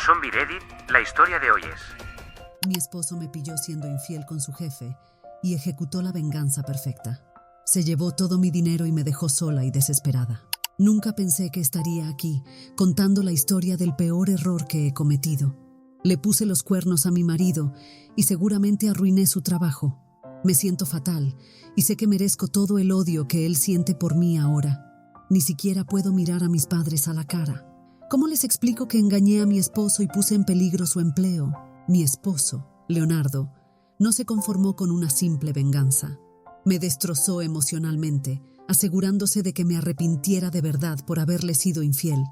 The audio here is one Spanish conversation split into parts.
Zombie Reddit, la historia de hoy es... Mi esposo me pilló siendo infiel con su jefe y ejecutó la venganza perfecta. Se llevó todo mi dinero y me dejó sola y desesperada. Nunca pensé que estaría aquí, contando la historia del peor error que he cometido. Le puse los cuernos a mi marido y seguramente arruiné su trabajo. Me siento fatal y sé que merezco todo el odio que él siente por mí ahora. Ni siquiera puedo mirar a mis padres a la cara. ¿Cómo les explico que engañé a mi esposo y puse en peligro su empleo? Mi esposo, Leonardo, no se conformó con una simple venganza. Me destrozó emocionalmente, asegurándose de que me arrepintiera de verdad por haberle sido infiel.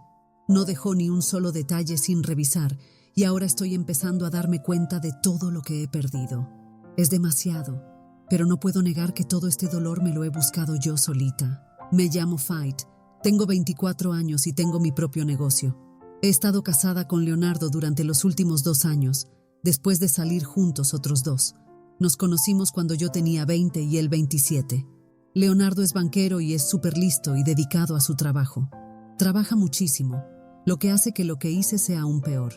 No dejó ni un solo detalle sin revisar y ahora estoy empezando a darme cuenta de todo lo que he perdido. Es demasiado, pero no puedo negar que todo este dolor me lo he buscado yo solita. Me llamo Fight, tengo 24 años y tengo mi propio negocio. He estado casada con Leonardo durante los últimos 2 años, después de salir juntos otros 2. Nos conocimos cuando yo tenía 20 y él 27. Leonardo es banquero y es súper listo y dedicado a su trabajo. Trabaja muchísimo, lo que hace que lo que hice sea aún peor.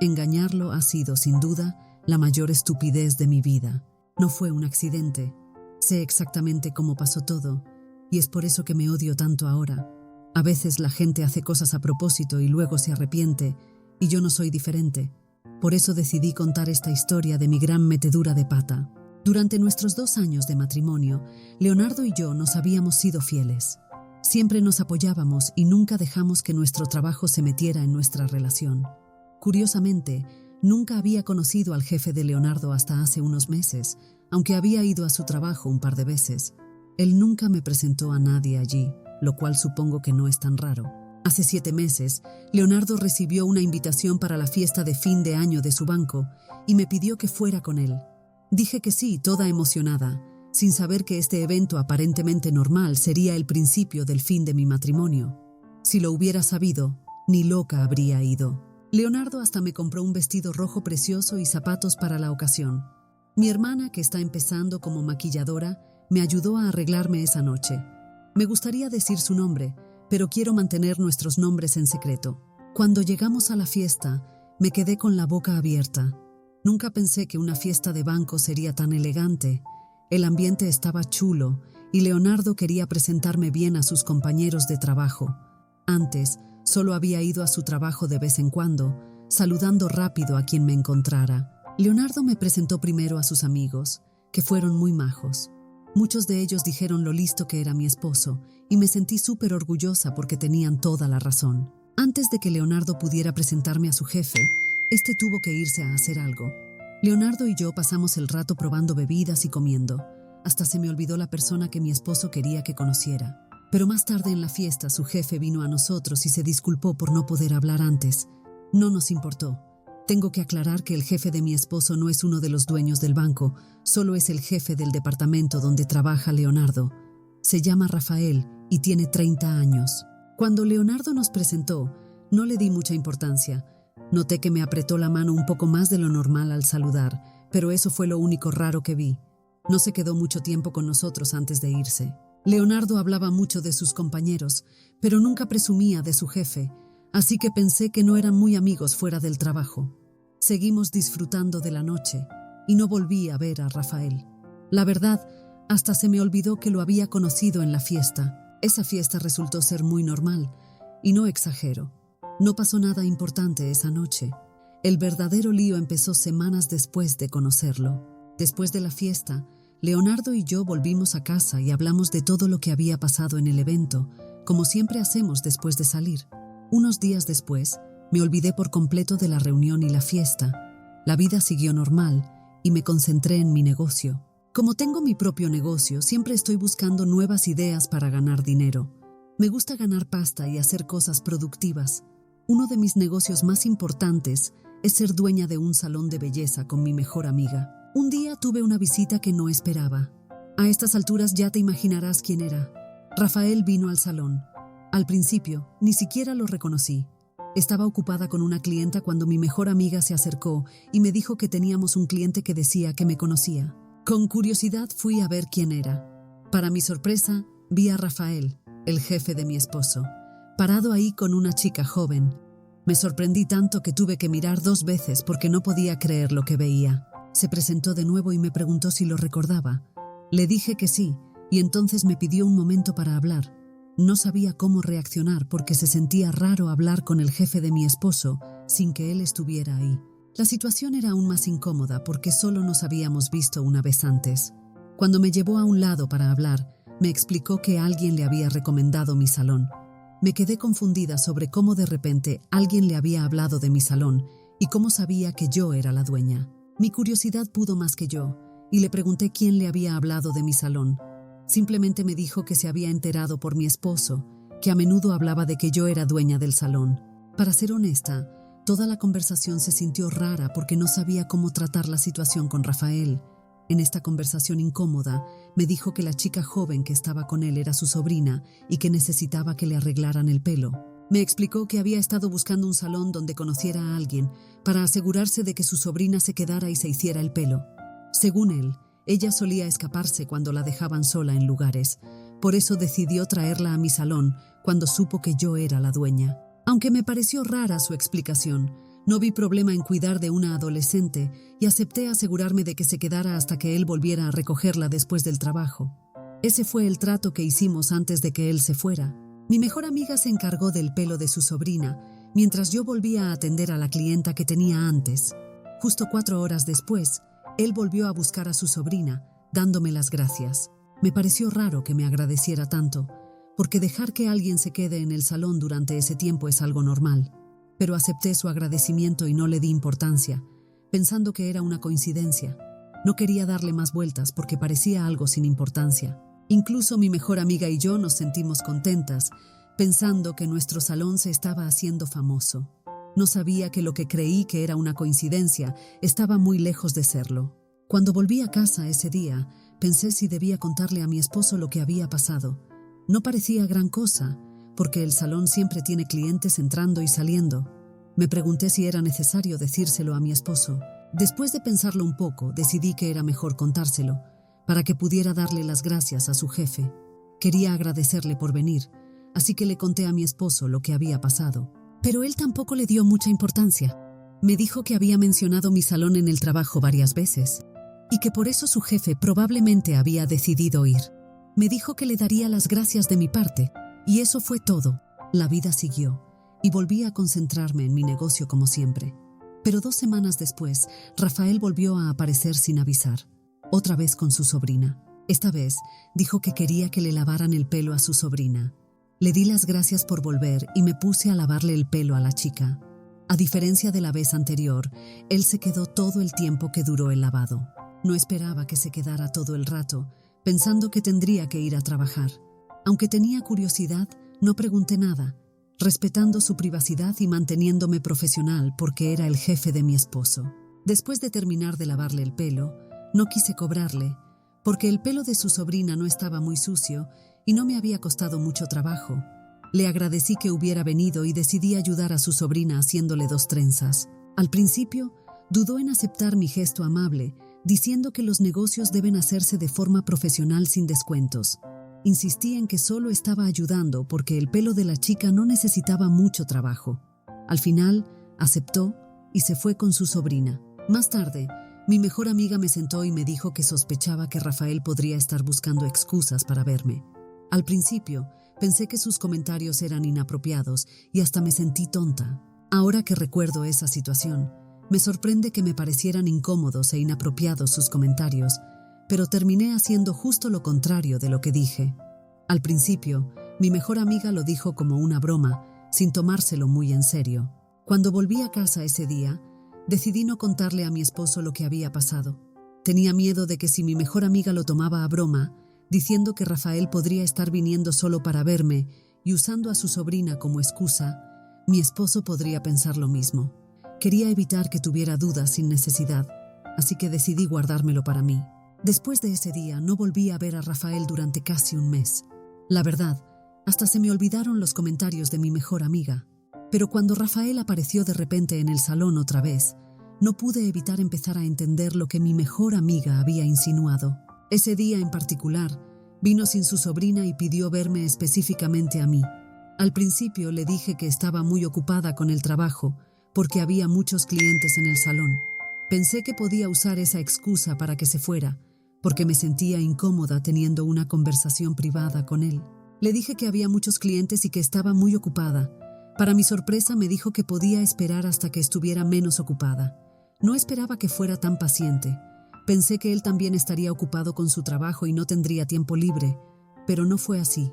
Engañarlo ha sido, sin duda, la mayor estupidez de mi vida. No fue un accidente. Sé exactamente cómo pasó todo, y es por eso que me odio tanto ahora. A veces la gente hace cosas a propósito y luego se arrepiente, y yo no soy diferente. Por eso decidí contar esta historia de mi gran metedura de pata. Durante nuestros 2 años de matrimonio, Leonardo y yo nos habíamos sido fieles. Siempre nos apoyábamos y nunca dejamos que nuestro trabajo se metiera en nuestra relación. Curiosamente, nunca había conocido al jefe de Leonardo hasta hace unos meses, aunque había ido a su trabajo un par de veces. Él nunca me presentó a nadie allí, lo cual supongo que no es tan raro. Hace 7 meses, Leonardo recibió una invitación para la fiesta de fin de año de su banco y me pidió que fuera con él. Dije que sí, toda emocionada, sin saber que este evento aparentemente normal sería el principio del fin de mi matrimonio. Si lo hubiera sabido, ni loca habría ido. Leonardo hasta me compró un vestido rojo precioso y zapatos para la ocasión. Mi hermana, que está empezando como maquilladora, me ayudó a arreglarme esa noche. Me gustaría decir su nombre, pero quiero mantener nuestros nombres en secreto. Cuando llegamos a la fiesta, me quedé con la boca abierta. Nunca pensé que una fiesta de banco sería tan elegante. El ambiente estaba chulo y Leonardo quería presentarme bien a sus compañeros de trabajo. Antes, solo había ido a su trabajo de vez en cuando, saludando rápido a quien me encontrara. Leonardo me presentó primero a sus amigos, que fueron muy majos. Muchos de ellos dijeron lo listo que era mi esposo, y me sentí súper orgullosa porque tenían toda la razón. Antes de que Leonardo pudiera presentarme a su jefe, este tuvo que irse a hacer algo. Leonardo y yo pasamos el rato probando bebidas y comiendo. Hasta se me olvidó la persona que mi esposo quería que conociera. Pero más tarde en la fiesta, su jefe vino a nosotros y se disculpó por no poder hablar antes. No nos importó. Tengo que aclarar que el jefe de mi esposo no es uno de los dueños del banco, solo es el jefe del departamento donde trabaja Leonardo. Se llama Rafael y tiene 30 años. Cuando Leonardo nos presentó, no le di mucha importancia. Noté que me apretó la mano un poco más de lo normal al saludar, pero eso fue lo único raro que vi. No se quedó mucho tiempo con nosotros antes de irse. Leonardo hablaba mucho de sus compañeros, pero nunca presumía de su jefe, así que pensé que no eran muy amigos fuera del trabajo. Seguimos disfrutando de la noche y no volví a ver a Rafael. La verdad, hasta se me olvidó que lo había conocido en la fiesta. Esa fiesta resultó ser muy normal, y no exagero. No pasó nada importante esa noche. El verdadero lío empezó semanas después de conocerlo. Después de la fiesta, Leonardo y yo volvimos a casa y hablamos de todo lo que había pasado en el evento, como siempre hacemos después de salir. Unos días después, me olvidé por completo de la reunión y la fiesta. La vida siguió normal y me concentré en mi negocio. Como tengo mi propio negocio, siempre estoy buscando nuevas ideas para ganar dinero. Me gusta ganar pasta y hacer cosas productivas. Uno de mis negocios más importantes es ser dueña de un salón de belleza con mi mejor amiga. Un día tuve una visita que no esperaba. A estas alturas ya te imaginarás quién era. Rafael vino al salón. Al principio, ni siquiera lo reconocí. Estaba ocupada con una clienta cuando mi mejor amiga se acercó y me dijo que teníamos un cliente que decía que me conocía. Con curiosidad fui a ver quién era. Para mi sorpresa, vi a Rafael, el jefe de mi esposo, parado ahí con una chica joven. Me sorprendí tanto que tuve que mirar 2 veces porque no podía creer lo que veía. Se presentó de nuevo y me preguntó si lo recordaba. Le dije que sí, y entonces me pidió un momento para hablar. No sabía cómo reaccionar porque se sentía raro hablar con el jefe de mi esposo sin que él estuviera ahí. La situación era aún más incómoda porque solo nos habíamos visto una vez antes. Cuando me llevó a un lado para hablar, me explicó que alguien le había recomendado mi salón. Me quedé confundida sobre cómo de repente alguien le había hablado de mi salón y cómo sabía que yo era la dueña. Mi curiosidad pudo más que yo, y le pregunté quién le había hablado de mi salón. Simplemente me dijo que se había enterado por mi esposo, que a menudo hablaba de que yo era dueña del salón. Para ser honesta, toda la conversación se sintió rara porque no sabía cómo tratar la situación con Rafael. En esta conversación incómoda, me dijo que la chica joven que estaba con él era su sobrina y que necesitaba que le arreglaran el pelo. Me explicó que había estado buscando un salón donde conociera a alguien para asegurarse de que su sobrina se quedara y se hiciera el pelo. Según él, ella solía escaparse cuando la dejaban sola en lugares. Por eso decidió traerla a mi salón cuando supo que yo era la dueña. Aunque me pareció rara su explicación, no vi problema en cuidar de una adolescente y acepté asegurarme de que se quedara hasta que él volviera a recogerla después del trabajo. Ese fue el trato que hicimos antes de que él se fuera. Mi mejor amiga se encargó del pelo de su sobrina, mientras yo volvía a atender a la clienta que tenía antes. Justo 4 horas después, él volvió a buscar a su sobrina, dándome las gracias. Me pareció raro que me agradeciera tanto, porque dejar que alguien se quede en el salón durante ese tiempo es algo normal. Pero acepté su agradecimiento y no le di importancia, pensando que era una coincidencia. No quería darle más vueltas porque parecía algo sin importancia. Incluso mi mejor amiga y yo nos sentimos contentas, pensando que nuestro salón se estaba haciendo famoso. No sabía que lo que creí que era una coincidencia estaba muy lejos de serlo. Cuando volví a casa ese día, pensé si debía contarle a mi esposo lo que había pasado. No parecía gran cosa, porque el salón siempre tiene clientes entrando y saliendo. Me pregunté si era necesario decírselo a mi esposo. Después de pensarlo un poco, decidí que era mejor contárselo, para que pudiera darle las gracias a su jefe. Quería agradecerle por venir, así que le conté a mi esposo lo que había pasado. Pero él tampoco le dio mucha importancia. Me dijo que había mencionado mi salón en el trabajo varias veces, y que por eso su jefe probablemente había decidido ir. Me dijo que le daría las gracias de mi parte, y eso fue todo. La vida siguió, y volví a concentrarme en mi negocio como siempre. Pero 2 semanas después, Rafael volvió a aparecer sin avisar, otra vez con su sobrina. Esta vez, dijo que quería que le lavaran el pelo a su sobrina. Le di las gracias por volver y me puse a lavarle el pelo a la chica. A diferencia de la vez anterior, él se quedó todo el tiempo que duró el lavado. No esperaba que se quedara todo el rato, pensando que tendría que ir a trabajar. Aunque tenía curiosidad, no pregunté nada, respetando su privacidad y manteniéndome profesional porque era el jefe de mi esposo. Después de terminar de lavarle el pelo, no quise cobrarle, porque el pelo de su sobrina no estaba muy sucio y no me había costado mucho trabajo. Le agradecí que hubiera venido y decidí ayudar a su sobrina haciéndole 2 trenzas. Al principio, dudó en aceptar mi gesto amable, diciendo que los negocios deben hacerse de forma profesional sin descuentos. Insistí en que solo estaba ayudando porque el pelo de la chica no necesitaba mucho trabajo. Al final, aceptó y se fue con su sobrina. Más tarde, mi mejor amiga me sentó y me dijo que sospechaba que Rafael podría estar buscando excusas para verme. Al principio, pensé que sus comentarios eran inapropiados y hasta me sentí tonta. Ahora que recuerdo esa situación, me sorprende que me parecieran incómodos e inapropiados sus comentarios, pero terminé haciendo justo lo contrario de lo que dije. Al principio, mi mejor amiga lo dijo como una broma, sin tomárselo muy en serio. Cuando volví a casa ese día, decidí no contarle a mi esposo lo que había pasado. Tenía miedo de que si mi mejor amiga lo tomaba a broma, diciendo que Rafael podría estar viniendo solo para verme y usando a su sobrina como excusa, mi esposo podría pensar lo mismo. Quería evitar que tuviera dudas sin necesidad, así que decidí guardármelo para mí. Después de ese día no volví a ver a Rafael durante casi un mes. La verdad, hasta se me olvidaron los comentarios de mi mejor amiga. Pero cuando Rafael apareció de repente en el salón otra vez, no pude evitar empezar a entender lo que mi mejor amiga había insinuado. Ese día en particular, vino sin su sobrina y pidió verme específicamente a mí. Al principio le dije que estaba muy ocupada con el trabajo porque había muchos clientes en el salón. Pensé que podía usar esa excusa para que se fuera, porque me sentía incómoda teniendo una conversación privada con él. Le dije que había muchos clientes y que estaba muy ocupada. Para mi sorpresa me dijo que podía esperar hasta que estuviera menos ocupada. No esperaba que fuera tan paciente. Pensé que él también estaría ocupado con su trabajo y no tendría tiempo libre, pero no fue así.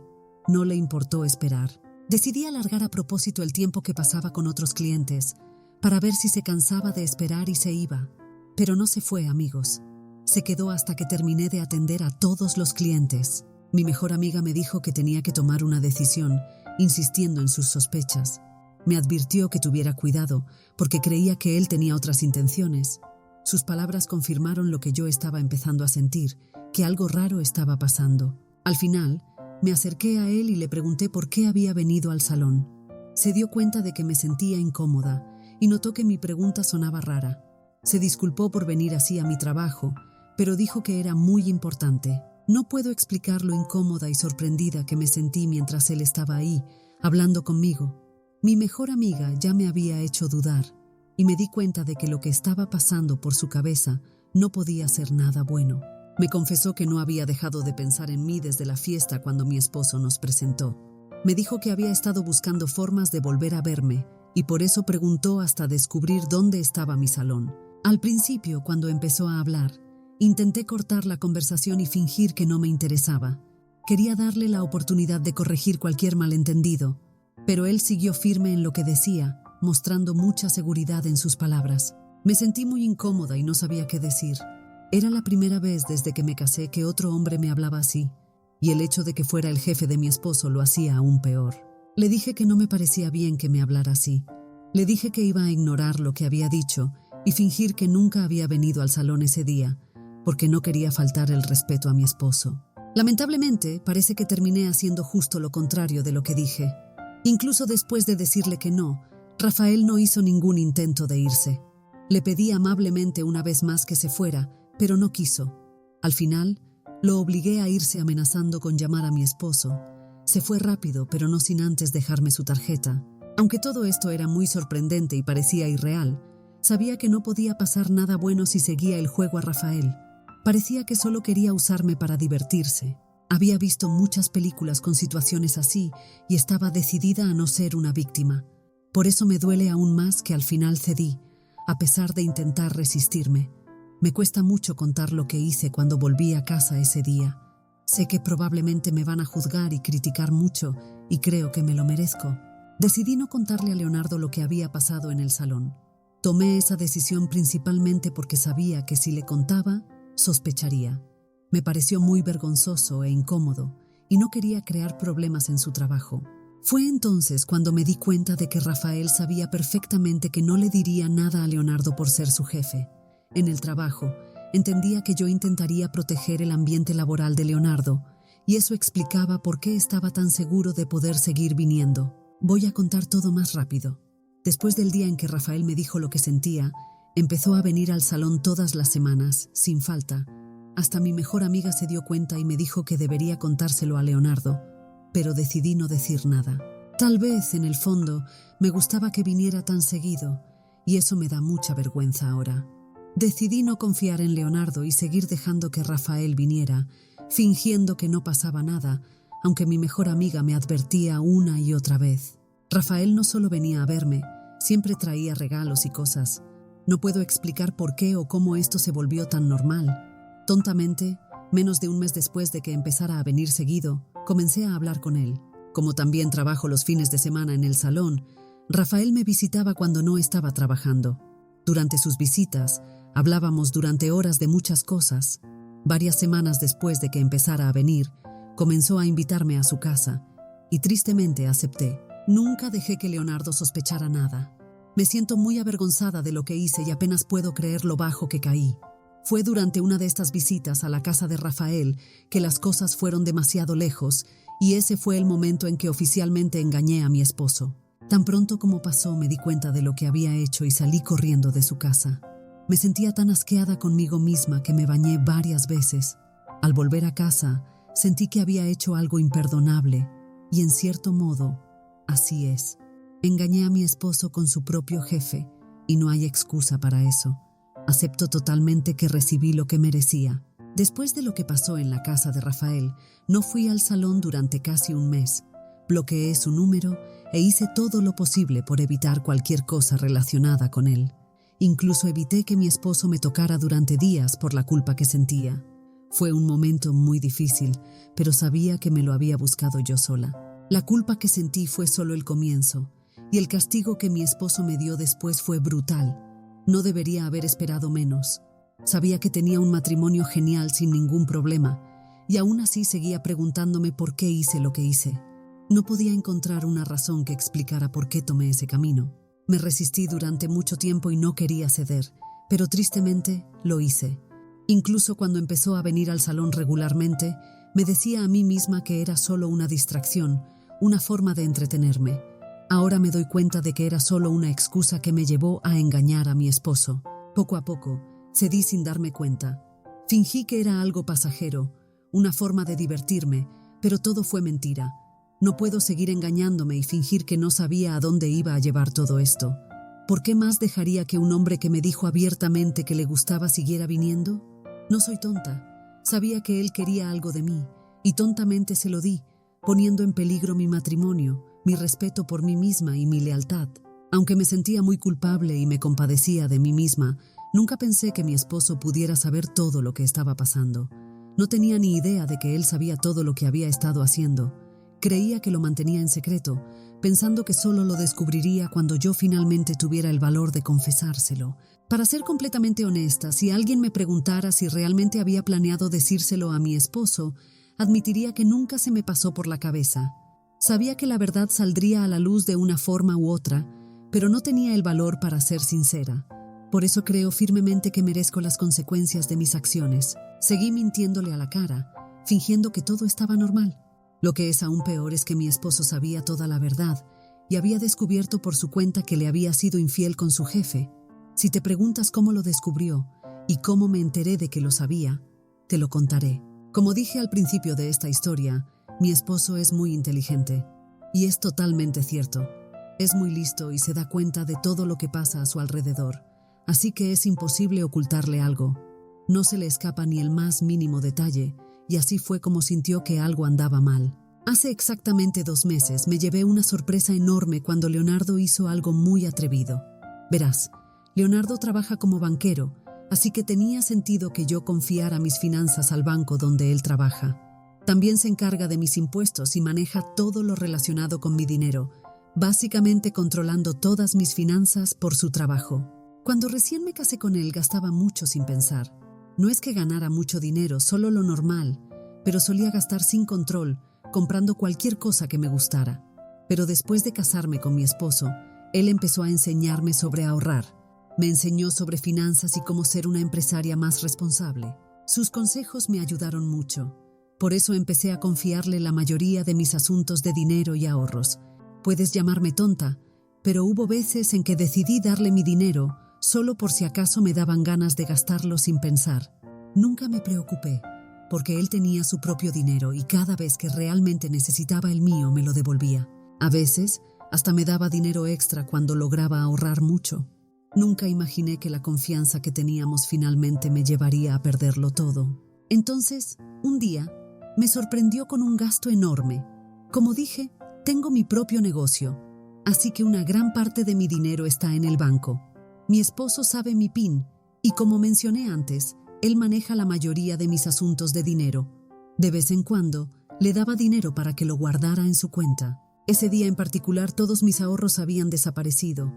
No le importó esperar. Decidí alargar a propósito el tiempo que pasaba con otros clientes, para ver si se cansaba de esperar y se iba. Pero no se fue, amigos. Se quedó hasta que terminé de atender a todos los clientes. Mi mejor amiga me dijo que tenía que tomar una decisión, insistiendo en sus sospechas. Me advirtió que tuviera cuidado, porque creía que él tenía otras intenciones. Sus palabras confirmaron lo que yo estaba empezando a sentir, que algo raro estaba pasando. Al final, me acerqué a él y le pregunté por qué había venido al salón. Se dio cuenta de que me sentía incómoda y notó que mi pregunta sonaba rara. Se disculpó por venir así a mi trabajo, pero dijo que era muy importante. No puedo explicar lo incómoda y sorprendida que me sentí mientras él estaba ahí, hablando conmigo. Mi mejor amiga ya me había hecho dudar, y me di cuenta de que lo que estaba pasando por su cabeza no podía ser nada bueno. Me confesó que no había dejado de pensar en mí desde la fiesta cuando mi esposo nos presentó. Me dijo que había estado buscando formas de volver a verme, y por eso preguntó hasta descubrir dónde estaba mi salón. Al principio, cuando empezó a hablar, intenté cortar la conversación y fingir que no me interesaba. Quería darle la oportunidad de corregir cualquier malentendido, pero él siguió firme en lo que decía, mostrando mucha seguridad en sus palabras. Me sentí muy incómoda y no sabía qué decir. Era la primera vez desde que me casé que otro hombre me hablaba así, y el hecho de que fuera el jefe de mi esposo lo hacía aún peor. Le dije que no me parecía bien que me hablara así. Le dije que iba a ignorar lo que había dicho y fingir que nunca había venido al salón ese día, porque no quería faltar el respeto a mi esposo. Lamentablemente, parece que terminé haciendo justo lo contrario de lo que dije. Incluso después de decirle que no, Rafael no hizo ningún intento de irse. Le pedí amablemente una vez más que se fuera, pero no quiso. Al final, lo obligué a irse amenazando con llamar a mi esposo. Se fue rápido, pero no sin antes dejarme su tarjeta. Aunque todo esto era muy sorprendente y parecía irreal, sabía que no podía pasar nada bueno si seguía el juego a Rafael. Parecía que solo quería usarme para divertirse. Había visto muchas películas con situaciones así y estaba decidida a no ser una víctima. Por eso me duele aún más que al final cedí, a pesar de intentar resistirme. Me cuesta mucho contar lo que hice cuando volví a casa ese día. Sé que probablemente me van a juzgar y criticar mucho, y creo que me lo merezco. Decidí no contarle a Leonardo lo que había pasado en el salón. Tomé esa decisión principalmente porque sabía que si le contaba, sospecharía. Me pareció muy vergonzoso e incómodo, y no quería crear problemas en su trabajo. Fue entonces cuando me di cuenta de que Rafael sabía perfectamente que no le diría nada a Leonardo por ser su jefe. En el trabajo, entendía que yo intentaría proteger el ambiente laboral de Leonardo, y eso explicaba por qué estaba tan seguro de poder seguir viniendo. Voy a contar todo más rápido. Después del día en que Rafael me dijo lo que sentía, empezó a venir al salón todas las semanas, sin falta. Hasta mi mejor amiga se dio cuenta y me dijo que debería contárselo a Leonardo, pero decidí no decir nada. Tal vez, en el fondo, me gustaba que viniera tan seguido, y eso me da mucha vergüenza ahora. Decidí no confiar en Leonardo y seguir dejando que Rafael viniera, fingiendo que no pasaba nada, aunque mi mejor amiga me advertía una y otra vez. Rafael no solo venía a verme, siempre traía regalos y cosas. No puedo explicar por qué o cómo esto se volvió tan normal. Tontamente, menos de un mes después de que empezara a venir seguido, comencé a hablar con él. Como también trabajo los fines de semana en el salón, Rafael me visitaba cuando no estaba trabajando. Durante sus visitas, hablábamos durante horas de muchas cosas. Varias semanas después de que empezara a venir, comenzó a invitarme a su casa, y tristemente acepté. Nunca dejé que Leonardo sospechara nada. Me siento muy avergonzada de lo que hice y apenas puedo creer lo bajo que caí. Fue durante una de estas visitas a la casa de Rafael que las cosas fueron demasiado lejos, y ese fue el momento en que oficialmente engañé a mi esposo. Tan pronto como pasó, me di cuenta de lo que había hecho y salí corriendo de su casa. Me sentía tan asqueada conmigo misma que me bañé varias veces. Al volver a casa, sentí que había hecho algo imperdonable y, en cierto modo, así es. Engañé a mi esposo con su propio jefe y no hay excusa para eso. Acepto totalmente que recibí lo que merecía. Después de lo que pasó en la casa de Rafael, no fui al salón durante casi un mes. Bloqueé su número e hice todo lo posible por evitar cualquier cosa relacionada con él. Incluso evité que mi esposo me tocara durante días por la culpa que sentía. Fue un momento muy difícil, pero sabía que me lo había buscado yo sola. La culpa que sentí fue solo el comienzo, y el castigo que mi esposo me dio después fue brutal. No debería haber esperado menos. Sabía que tenía un matrimonio genial sin ningún problema, y aún así seguía preguntándome por qué hice lo que hice. No podía encontrar una razón que explicara por qué tomé ese camino. Me resistí durante mucho tiempo y no quería ceder, pero tristemente lo hice. Incluso cuando empezó a venir al salón regularmente, me decía a mí misma que era solo una distracción, una forma de entretenerme. Ahora me doy cuenta de que era solo una excusa que me llevó a engañar a mi esposo. Poco a poco, cedí sin darme cuenta. Fingí que era algo pasajero, una forma de divertirme, pero todo fue mentira. No puedo seguir engañándome y fingir que no sabía a dónde iba a llevar todo esto. ¿Por qué más dejaría que un hombre que me dijo abiertamente que le gustaba siguiera viniendo? No soy tonta. Sabía que él quería algo de mí, y tontamente se lo di, poniendo en peligro mi matrimonio, mi respeto por mí misma y mi lealtad. Aunque me sentía muy culpable y me compadecía de mí misma, nunca pensé que mi esposo pudiera saber todo lo que estaba pasando. No tenía ni idea de que él sabía todo lo que había estado haciendo. Creía que lo mantenía en secreto, pensando que solo lo descubriría cuando yo finalmente tuviera el valor de confesárselo. Para ser completamente honesta, si alguien me preguntara si realmente había planeado decírselo a mi esposo, admitiría que nunca se me pasó por la cabeza. Sabía que la verdad saldría a la luz de una forma u otra, pero no tenía el valor para ser sincera. Por eso creo firmemente que merezco las consecuencias de mis acciones. Seguí mintiéndole a la cara, fingiendo que todo estaba normal. Lo que es aún peor es que mi esposo sabía toda la verdad y había descubierto por su cuenta que le había sido infiel con su jefe. Si te preguntas cómo lo descubrió y cómo me enteré de que lo sabía, te lo contaré. Como dije al principio de esta historia, mi esposo es muy inteligente. Y es totalmente cierto. Es muy listo y se da cuenta de todo lo que pasa a su alrededor. Así que es imposible ocultarle algo. No se le escapa ni el más mínimo detalle, y así fue como sintió que algo andaba mal. Hace exactamente 2 meses me llevé una sorpresa enorme cuando Leonardo hizo algo muy atrevido. Verás, Leonardo trabaja como banquero, así que tenía sentido que yo confiara mis finanzas al banco donde él trabaja. También se encarga de mis impuestos y maneja todo lo relacionado con mi dinero, básicamente controlando todas mis finanzas por su trabajo. Cuando recién me casé con él gastaba mucho sin pensar. No es que ganara mucho dinero, solo lo normal, pero solía gastar sin control, comprando cualquier cosa que me gustara. Pero después de casarme con mi esposo, él empezó a enseñarme sobre ahorrar. Me enseñó sobre finanzas y cómo ser una empresaria más responsable. Sus consejos me ayudaron mucho. Por eso empecé a confiarle la mayoría de mis asuntos de dinero y ahorros. Puedes llamarme tonta, pero hubo veces en que decidí darle mi dinero solo por si acaso me daban ganas de gastarlo sin pensar. Nunca me preocupé, porque él tenía su propio dinero y cada vez que realmente necesitaba el mío me lo devolvía. A veces, hasta me daba dinero extra cuando lograba ahorrar mucho. Nunca imaginé que la confianza que teníamos finalmente me llevaría a perderlo todo. Entonces, un día, me sorprendió con un gasto enorme. Como dije, tengo mi propio negocio, así que una gran parte de mi dinero está en el banco. Mi esposo sabe mi PIN y, como mencioné antes, él maneja la mayoría de mis asuntos de dinero. De vez en cuando, le daba dinero para que lo guardara en su cuenta. Ese día en particular todos mis ahorros habían desaparecido.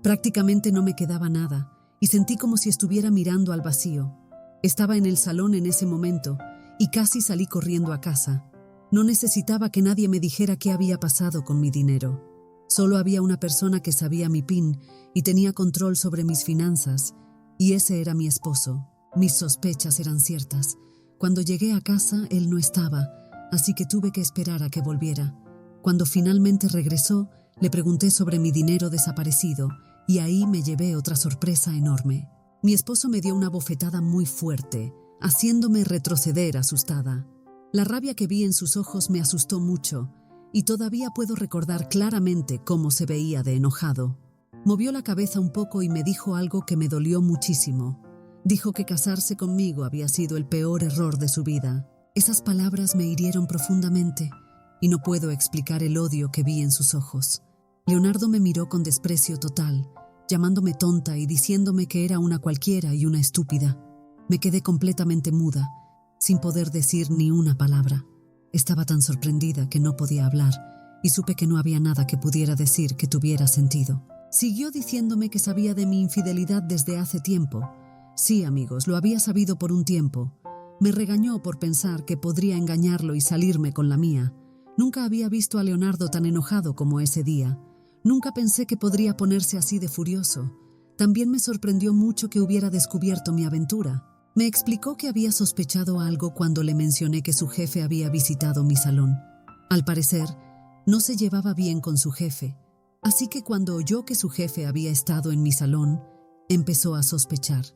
Prácticamente no me quedaba nada y sentí como si estuviera mirando al vacío. Estaba en el salón en ese momento y casi salí corriendo a casa. No necesitaba que nadie me dijera qué había pasado con mi dinero. Solo había una persona que sabía mi PIN y tenía control sobre mis finanzas, y ese era mi esposo. Mis sospechas eran ciertas. Cuando llegué a casa, él no estaba, así que tuve que esperar a que volviera. Cuando finalmente regresó, le pregunté sobre mi dinero desaparecido, y ahí me llevé otra sorpresa enorme. Mi esposo me dio una bofetada muy fuerte, haciéndome retroceder asustada. La rabia que vi en sus ojos me asustó mucho, y todavía puedo recordar claramente cómo se veía de enojado. Movió la cabeza un poco y me dijo algo que me dolió muchísimo. Dijo que casarse conmigo había sido el peor error de su vida. Esas palabras me hirieron profundamente y no puedo explicar el odio que vi en sus ojos. Leonardo me miró con desprecio total, llamándome tonta y diciéndome que era una cualquiera y una estúpida. Me quedé completamente muda, sin poder decir ni una palabra. Estaba tan sorprendida que no podía hablar y supe que no había nada que pudiera decir que tuviera sentido. Siguió diciéndome que sabía de mi infidelidad desde hace tiempo. Sí, amigos, lo había sabido por un tiempo. Me regañó por pensar que podría engañarlo y salirme con la mía. Nunca había visto a Leonardo tan enojado como ese día. Nunca pensé que podría ponerse así de furioso. También me sorprendió mucho que hubiera descubierto mi aventura. Me explicó que había sospechado algo cuando le mencioné que su jefe había visitado mi salón. Al parecer, no se llevaba bien con su jefe, así que cuando oyó que su jefe había estado en mi salón, empezó a sospechar.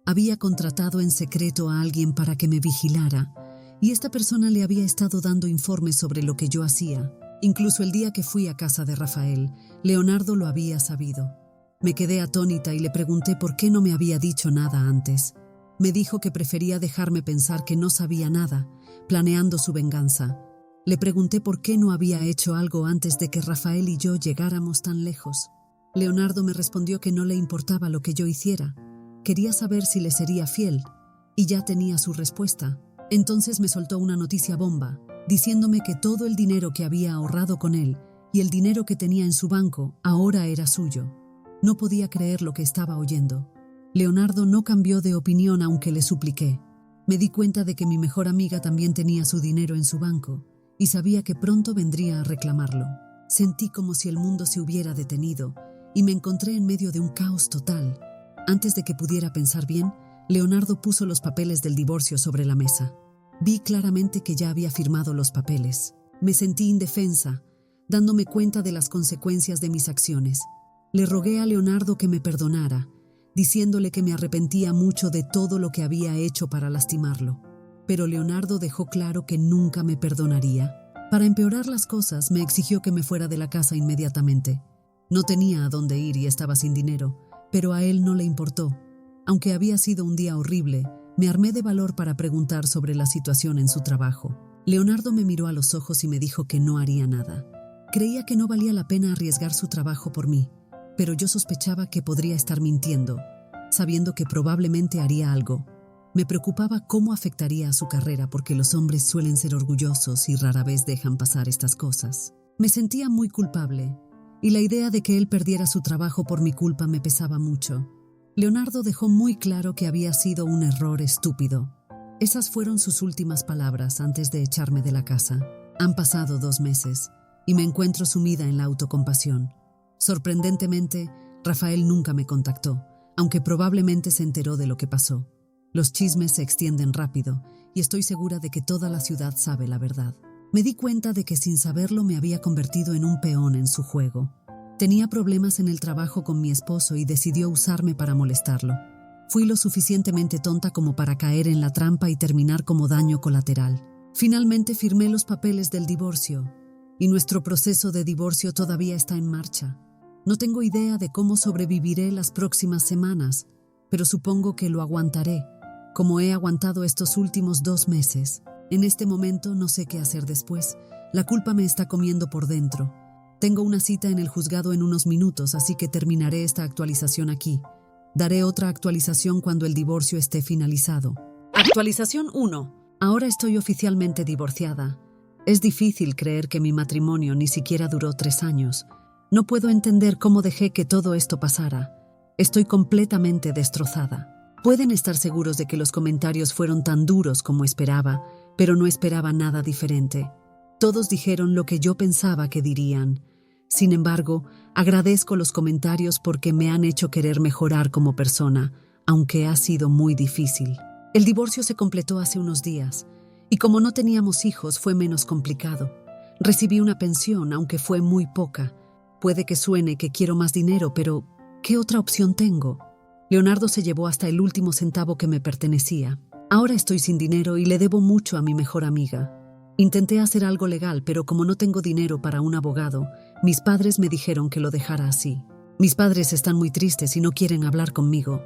Había contratado en secreto a alguien para que me vigilara, y esta persona le había estado dando informes sobre lo que yo hacía. Incluso el día que fui a casa de Rafael, Leonardo lo había sabido. Me quedé atónita y le pregunté por qué no me había dicho nada antes. Me dijo que prefería dejarme pensar que no sabía nada, planeando su venganza. Le pregunté por qué no había hecho algo antes de que Rafael y yo llegáramos tan lejos. Leonardo me respondió que no le importaba lo que yo hiciera. Quería saber si le sería fiel, y ya tenía su respuesta. Entonces me soltó una noticia bomba, diciéndome que todo el dinero que había ahorrado con él y el dinero que tenía en su banco ahora era suyo. No podía creer lo que estaba oyendo. Leonardo no cambió de opinión aunque le supliqué. Me di cuenta de que mi mejor amiga también tenía su dinero en su banco y sabía que pronto vendría a reclamarlo. Sentí como si el mundo se hubiera detenido y me encontré en medio de un caos total. Antes de que pudiera pensar bien, Leonardo puso los papeles del divorcio sobre la mesa. Vi claramente que ya había firmado los papeles. Me sentí indefensa, dándome cuenta de las consecuencias de mis acciones. Le rogué a Leonardo que me perdonara, diciéndole que me arrepentía mucho de todo lo que había hecho para lastimarlo. Pero Leonardo dejó claro que nunca me perdonaría. Para empeorar las cosas, me exigió que me fuera de la casa inmediatamente. No tenía a dónde ir y estaba sin dinero, pero a él no le importó. Aunque había sido un día horrible, me armé de valor para preguntar sobre la situación en su trabajo. Leonardo me miró a los ojos y me dijo que no haría nada. Creía que no valía la pena arriesgar su trabajo por mí, pero yo sospechaba que podría estar mintiendo, sabiendo que probablemente haría algo. Me preocupaba cómo afectaría a su carrera porque los hombres suelen ser orgullosos y rara vez dejan pasar estas cosas. Me sentía muy culpable, y la idea de que él perdiera su trabajo por mi culpa me pesaba mucho. Leonardo dejó muy claro que había sido un error estúpido. Esas fueron sus últimas palabras antes de echarme de la casa. Han pasado 2 meses y me encuentro sumida en la autocompasión. Sorprendentemente, Rafael nunca me contactó, aunque probablemente se enteró de lo que pasó. Los chismes se extienden rápido y estoy segura de que toda la ciudad sabe la verdad. Me di cuenta de que sin saberlo me había convertido en un peón en su juego. Tenía problemas en el trabajo con mi esposo y decidió usarme para molestarlo. Fui lo suficientemente tonta como para caer en la trampa y terminar como daño colateral. Finalmente firmé los papeles del divorcio, y nuestro proceso de divorcio todavía está en marcha. No tengo idea de cómo sobreviviré las próximas semanas, pero supongo que lo aguantaré, como he aguantado estos últimos 2 meses. En este momento no sé qué hacer después. La culpa me está comiendo por dentro. Tengo una cita en el juzgado en unos minutos, así que terminaré esta actualización aquí. Daré otra actualización cuando el divorcio esté finalizado. Actualización 1. Ahora estoy oficialmente divorciada. Es difícil creer que mi matrimonio ni siquiera duró 3 años. No puedo entender cómo dejé que todo esto pasara. Estoy completamente destrozada. Pueden estar seguros de que los comentarios fueron tan duros como esperaba, pero no esperaba nada diferente. Todos dijeron lo que yo pensaba que dirían. Sin embargo, agradezco los comentarios porque me han hecho querer mejorar como persona, aunque ha sido muy difícil. El divorcio se completó hace unos días, y como no teníamos hijos fue menos complicado. Recibí una pensión, aunque fue muy poca. Puede que suene que quiero más dinero, pero ¿qué otra opción tengo? Leonardo se llevó hasta el último centavo que me pertenecía. Ahora estoy sin dinero y le debo mucho a mi mejor amiga. Intenté hacer algo legal, pero como no tengo dinero para un abogado, mis padres me dijeron que lo dejara así. Mis padres están muy tristes y no quieren hablar conmigo.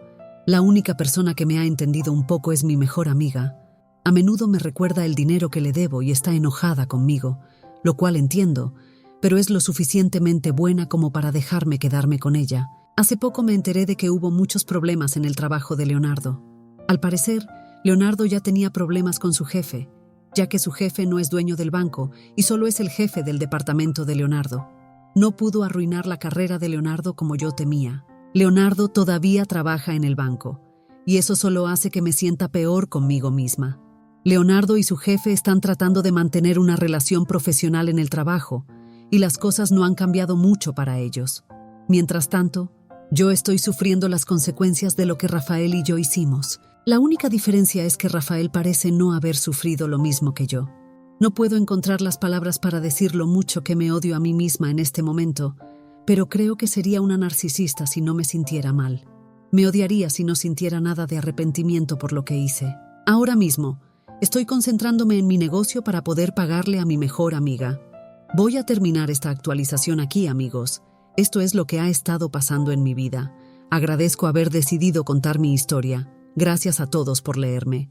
La única persona que me ha entendido un poco es mi mejor amiga. A menudo me recuerda el dinero que le debo y está enojada conmigo, lo cual entiendo, pero es lo suficientemente buena como para dejarme quedarme con ella. Hace poco me enteré de que hubo muchos problemas en el trabajo de Leonardo. Al parecer, Leonardo ya tenía problemas con su jefe, ya que su jefe no es dueño del banco y solo es el jefe del departamento de Leonardo. No pudo arruinar la carrera de Leonardo como yo temía. Leonardo todavía trabaja en el banco, y eso solo hace que me sienta peor conmigo misma. Leonardo y su jefe están tratando de mantener una relación profesional en el trabajo, y las cosas no han cambiado mucho para ellos. Mientras tanto, yo estoy sufriendo las consecuencias de lo que Rafael y yo hicimos. La única diferencia es que Rafael parece no haber sufrido lo mismo que yo. No puedo encontrar las palabras para decir lo mucho que me odio a mí misma en este momento, pero creo que sería una narcisista si no me sintiera mal. Me odiaría si no sintiera nada de arrepentimiento por lo que hice. Ahora mismo, estoy concentrándome en mi negocio para poder pagarle a mi mejor amiga. Voy a terminar esta actualización aquí, amigos. Esto es lo que ha estado pasando en mi vida. Agradezco haber decidido contar mi historia. Gracias a todos por leerme.